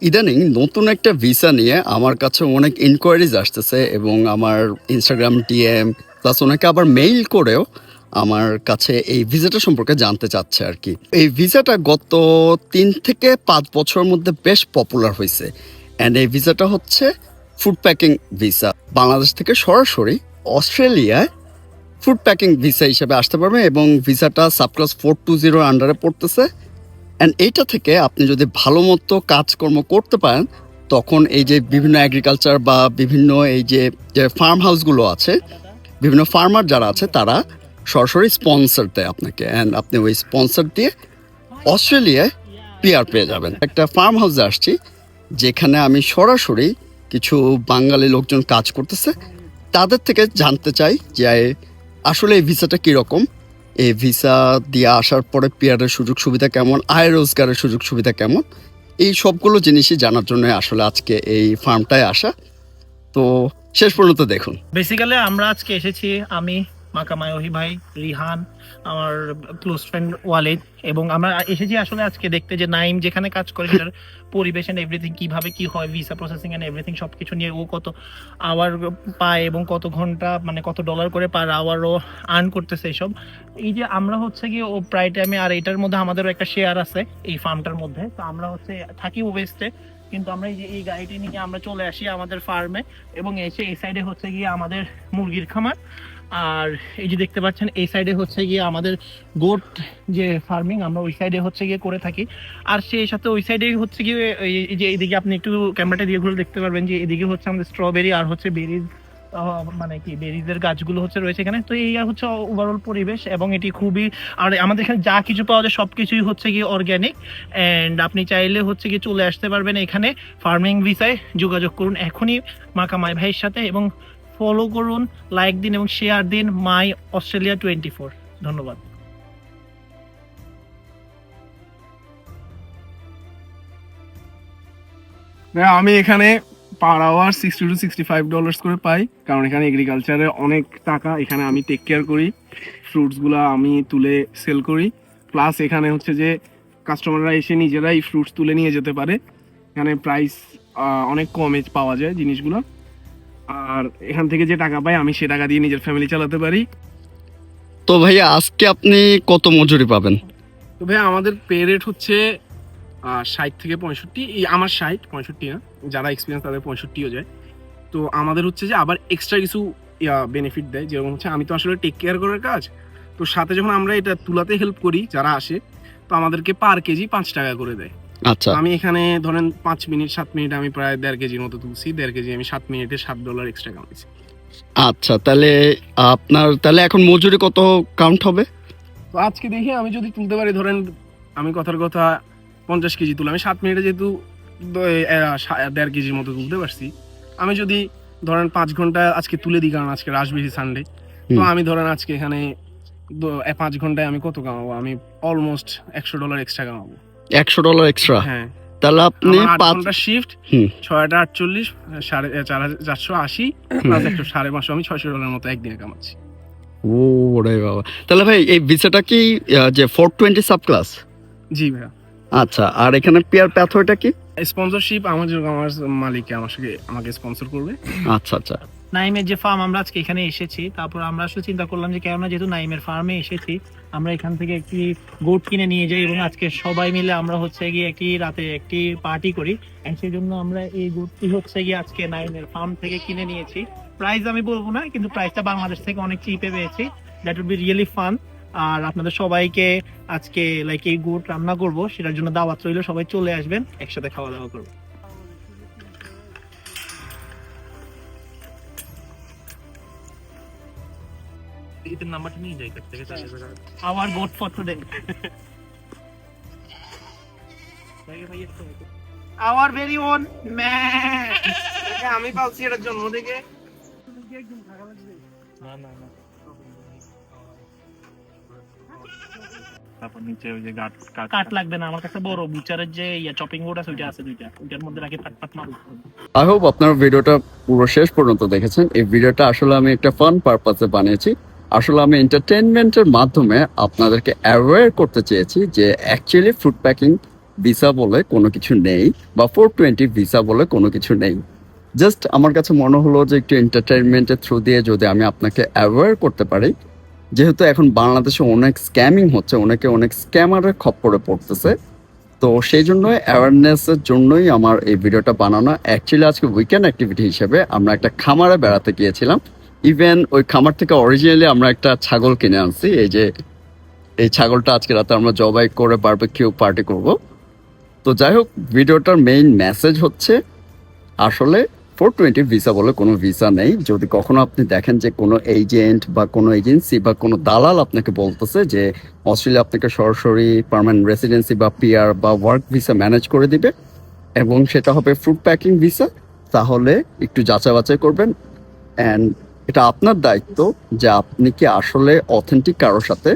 ইদানিং নতুন একটা ভিসা নিয়ে আমার কাছে অনেক ইনকোয়ারিজ আসতেছে এবং আমার ইনস্টাগ্রাম ডিএম প্লাস অনেকে আবার মেইল করেও আমার কাছে এই ভিসাটা সম্পর্কে জানতে চাচ্ছে আর কি। এই ভিসাটা গত 3 থেকে 5 বছরের মধ্যে বেশ পপুলার হয়েছে অ্যান্ড এই ভিসাটা হচ্ছে ফুড প্যাকিং ভিসা। বাংলাদেশ থেকে সরাসরি অস্ট্রেলিয়ায় ফুড প্যাকিং ভিসা হিসেবে আসতে পারবে এবং ভিসাটা সাবক্লাস 420 আন্ডারে পড়তেছে। অ্যান্ড এইটা থেকে আপনি যদি ভালো মতো কাজকর্ম করতে পারেন তখন এই যে বিভিন্ন এগ্রিকালচার বা বিভিন্ন এই যে ফার্ম হাউসগুলো আছে, বিভিন্ন ফার্মার যারা আছে তারা সরাসরি স্পন্সর দেয় আপনাকে, অ্যান্ড আপনি ওই স্পন্সর দিয়ে অস্ট্রেলিয়ায় পিআর পেয়ে যাবেন। একটা ফার্ম হাউসে আসছি যেখানে আমি সরাসরি কিছু বাঙালি লোকজন কাজ করতেছে, তাদের থেকে জানতে চাই যে আসলে এই ভিসাটা কীরকম, এই ভিসা দিয়ে আসার পরে পিআরের সুযোগ সুবিধা কেমন, আয় রোজগারের সুযোগ সুবিধা কেমন, এই সবগুলো জিনিসই জানার জন্য আসলে আজকে এই ফার্মটায় আসা। তো শেষ পর্যন্ত দেখুন। বেসিক্যালি আমরা আজকে এসেছি, আমি মাকামায়হি ভাই, রিহান, আমার ক্লোজ ফ্রেন্ড ওয়ালিদ, এবং আমরা এসেছি আসলে আজকে দেখতে যে নাইম যেখানে কাজ করে সেটার পরিবেশ এন্ড এভরিথিং, কিভাবে কি হয়, ভিসা প্রসেসিং এন্ড এভরিথিং সবকিছু নিয়ে ও কত আওয়ার পায় এবং কত ঘন্টা মানে কত ডলার করে পার আওয়ার ও আর্ন করতেছে এসব। এই যে আমরা হচ্ছে কি ও প্রায় টাইমে, আর এটার মধ্যে আমাদেরও একটা শেয়ার আছে এই ফার্মটার মধ্যে, তো আমরা হচ্ছে থাকি ওয়েস্টে, কিন্তু আমরা এই যে এই গাড়িটি নিয়ে আমরা চলে আসি আমাদের ফার্মে, এবং এসে এই সাইডে হচ্ছে গিয়ে আমাদের মুরগির খামার, আর এই যে দেখতে পাচ্ছেন এই সাইডে হচ্ছে গিয়ে আমাদের গোট যে ফার্মিং আমরা ওই সাইডে হচ্ছে গিয়ে করে থাকি। আর সেই সাথে ওই সাইডে হচ্ছে গিয়ে এই যে এইদিকে আপনি একটু ক্যামেরাটা দিয়ে ঘুরে দেখতে পারবেন যে এদিকে হচ্ছে আমাদের স্ট্রবেরি আর হচ্ছে বেরিজ, মানে কি বেরিজের গাছগুলো হচ্ছে রয়েছে এখানে। তো এই হচ্ছে ওভারঅল পরিবেশ, এবং এটি খুবই, আর আমাদের এখানে যা কিছু পাওয়া যায় সবকিছুই হচ্ছে গিয়ে অর্গ্যানিক, এন্ড আপনি চাইলে হচ্ছে গিয়ে চলে আসতে পারবেন এখানে ফার্মিং ভিসায়। যোগাযোগ করুন এখনই মাকামাই ভাইয়ের সাথে, এবং ফলো করুন, লাইক দিন এবং শেয়ার দিন মাই অস্ট্রেলিয়া 24। ধন্যবাদ। আমি এখানে পার আওয়ার $60 to $65 করে পাই, কারণ এখানে এগ্রিকালচারে অনেক টাকা। এখানে আমি টেক কেয়ার করি, ফ্রুটসগুলো আমি তুলে সেল করি, প্লাস এখানে হচ্ছে যে কাস্টমাররা এসে নিজেরাই ফ্রুটস তুলে নিয়ে যেতে পারে। এখানে প্রাইস অনেক কমে পাওয়া যায় জিনিসগুলো, আর এখান থেকে যে টাকা পাই আমি সে টাকা দিয়ে নিজের ফ্যামিলি চালাতে পারি। তো ভাইয়া আজকে আপনি কত মজুরি পাবেন? তো ভাই আমাদের পে রেট হচ্ছে 60 থেকে 65। আমার 60-65 না, যারা এক্সপিরিয়েন্স তাদের 65ও যায়। তো আমাদের হচ্ছে যে আবার এক্সট্রা কিছু বেনিফিট দেয়, যেরকম হচ্ছে আমি তো আসলে টেক কেয়ার করার কাজ, তো সাথে যখন আমরা এটা তুলাতে হেল্প করি যারা আসে, তো আমাদেরকে পার কেজি 5 টাকা করে দেয়। আচ্ছা, আমি এখানে ধরেন 5 মিনিট 7 মিনিট আমি প্রায় 1.5 কেজির মতো তুলছি। 1.5 কেজি আমি 7 মিনিটে $7 এক্সট্রা কামাইছি। আচ্ছা, তাহলে আপনার তাহলে এখন মজুরি কত কাউন্ট হবে? তো আজকে দেখি আমি যদি তুলতে পারি, ধরেন আমি কথার কথা 50 কেজি তুলে আমি 7 মিনিটে যেহেতু 1.5 কেজির মতো তুলতে পারছি, আমি যদি ধরেন 5 ঘন্টা আজকে তুলে দিই, কারণ আজকে রাজবিহি সানডে, তো আমি ধরেন আজকে এখানে 5 ঘন্টায় আমি কত কামাবো? আমি অলমোস্ট $100 এক্সট্রা কামাবো। $100 এক্সট্রা? হ্যাঁ, তাহলে আপনি 8 5 ঘন্টা শিফট, 6টা 48, 480 প্লাস একটু 550, আমি $600 মতো একদিনে কামাচ্ছি। ওরে বাবা, তাহলে ভাই এই ভিসাটা কি যে 420 সাব ক্লাস? জি ভাইয়া। আচ্ছা, আর এখানে পিয়ার প্যাথওয়েটা কি? স্পন্সরশিপ আমার মালিক আমাকে স্পন্সর করবে। আচ্ছা আচ্ছা। নাইমের যে ফার্ম, আমরা আজকে এখানে এসেছি, তারপর আমরা আসলে চিন্তা করলাম যে কেননা যেহেতু নাইমের ফার্মে এসেছি, আমরা এখান থেকে একটি গোট কিনে নিয়ে যাই, এবং আজকে সবাই মিলে আমরা হচ্ছে গিয়ে একটি রাতে একটি পার্টি করি, এন্ড সেই জন্য আমরা এই গোটটি হচ্ছে গিয়ে আজকে নাইমের ফার্ম থেকে কিনে নিয়েছি। প্রাইস আমি বলবো না, কিন্তু প্রাইসটা বাংলাদেশ থেকে অনেক চিপে পেয়েছি। That would be really fun. আর আপনাদের সবাইকে আজকে লাইক এই গোট রান্না করবো, সেটার জন্য দাওয়াত রইল, সবাই চলে আসবেন, একসাথে খাওয়া দাওয়া করবো। ইতের নাম্বারটা নিয়ে যাই কাছ থেকে, our goat for today, our very own man. আমি পালছি এটার জন্ম থেকে। না না না, তারপর নিচে ওই যে কাট লাগবে না, আমার কাছে বড় বুচারের যে চপিং বোর্ড আছে ওইটা আছে, ওইটার মধ্যে রাখি পাট পাট মারব। আই হোপ আপনারা ভিডিওটা পুরো শেষ পর্যন্ত দেখেছেন। এই ভিডিওটা আসলে আমি একটা ফান পারপাসে বানিয়েছি। আসলে আমি এন্টারটেইনমেন্টের মাধ্যমে আপনাদেরকে অ্যাওয়্যার করতে চেয়েছি যে অ্যাকচুয়ালি ফুড প্যাকিং ভিসা বলে কোনো কিছু নেই, বা 420 ভিসা বলে কোনো কিছু নেই। জাস্ট আমার কাছে মনে হলো যে একটু এন্টারটেইনমেন্টের থ্রু দিয়ে যদি আমি আপনাকে অ্যাওয়্যার করতে পারি, যেহেতু এখন বাংলাদেশে অনেক স্ক্যামিং হচ্ছে, অনেক স্ক্যামারের খপ্পরে পড়তেছে, তো সেই জন্য অ্যাওয়ারনেসের জন্যই আমার এই ভিডিওটা বানানো। অ্যাকচুয়ালি আজকে উইকেন্ড অ্যাক্টিভিটি হিসেবে আমরা একটা খামারে বেড়াতে গিয়েছিলাম। ইভেন ওই খামার থেকে অরিজিনালি আমরা একটা ছাগল কিনে আনছি। এই ছাগলটা আজকে রাতে আমরা জবাই করে বারবিকিউ পার্টি করব। তো যাই হোক, ভিডিওটার মেইন মেসেজ হচ্ছে আসলে 420 ভিসা বলে কোনো ভিসা নেই। যদি কখনো আপনি দেখেন যে কোনো এজেন্ট বা কোনো এজেন্সি বা কোনো দালাল আপনাকে বলতেছে যে অস্ট্রেলিয়া আপনাকে সরাসরি পার্মানেন্ট রেসিডেন্সি বা পিআর বা ওয়ার্ক ভিসা ম্যানেজ করে দিবে এবং সেটা হবে ফ্রুট প্যাকিং ভিসা, তাহলে একটু যাচাই বাছাই করবেন। অ্যান্ড এটা আপনার দায়িত্ব যে আপনি কি আসলে অথেন্টিক কারোর সাথে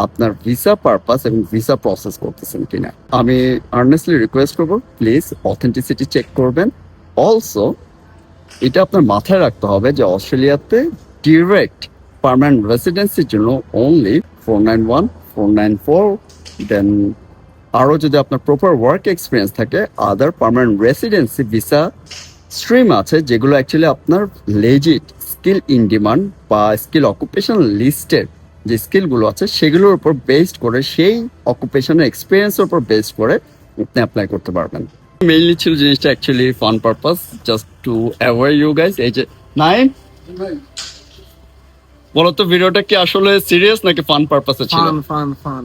আপনার ভিসা পারপাস এবং ভিসা প্রসেস করতেছেন কিনা। আমি আর্নেস্টলি রিকোয়েস্ট করবো, প্লিজ অথেন্টিসিটি চেক করবেন। অলসো এটা আপনার মাথায় রাখতে হবে যে অস্ট্রেলিয়াতে ডিরেক্ট পার্মানেন্ট রেসিডেন্সির জন্য অনলি 491, 494, দেন আরও যদি আপনার প্রপার ওয়ার্ক এক্সপিরিয়েন্স থাকে আদার পার্মানেন্ট রেসিডেন্সি ভিসা স্ট্রিম আছে, যেগুলো অ্যাকচুয়ালি আপনার লেজিট স্কিল ইন ডিমান্ড বা স্কিল অকুপেশন লিস্টের যে স্কিলগুলো আছে সেগুলোর উপর বেসড করে, সেই অকুপেশনের এক্সপিরিয়েন্সের উপর বেসড করে আপনি অ্যাপ্লাই করতে পারবেন। মেইনলি ছিল জিনিসটা actually fun purpose, just to aware you guys. এই যে নাইম বলো তো, ভিডিওটা কি আসলে সিরিয়াস নাকি ফান পারপাসে ছিল? ফান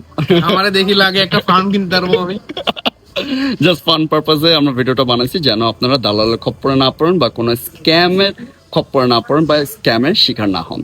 আমারে দেখি লাগে একটা ফার্ম কিনতে পারবো আমি। জাস্ট ফান পারপাসে আমরা ভিডিওটা বানাইছি, যেন আপনারা দালালের খপ্পরে না পড়েন বা কোনো স্ক্যামের খপ্পরে না পড়েন বা স্ক্যামের শিকার না হন।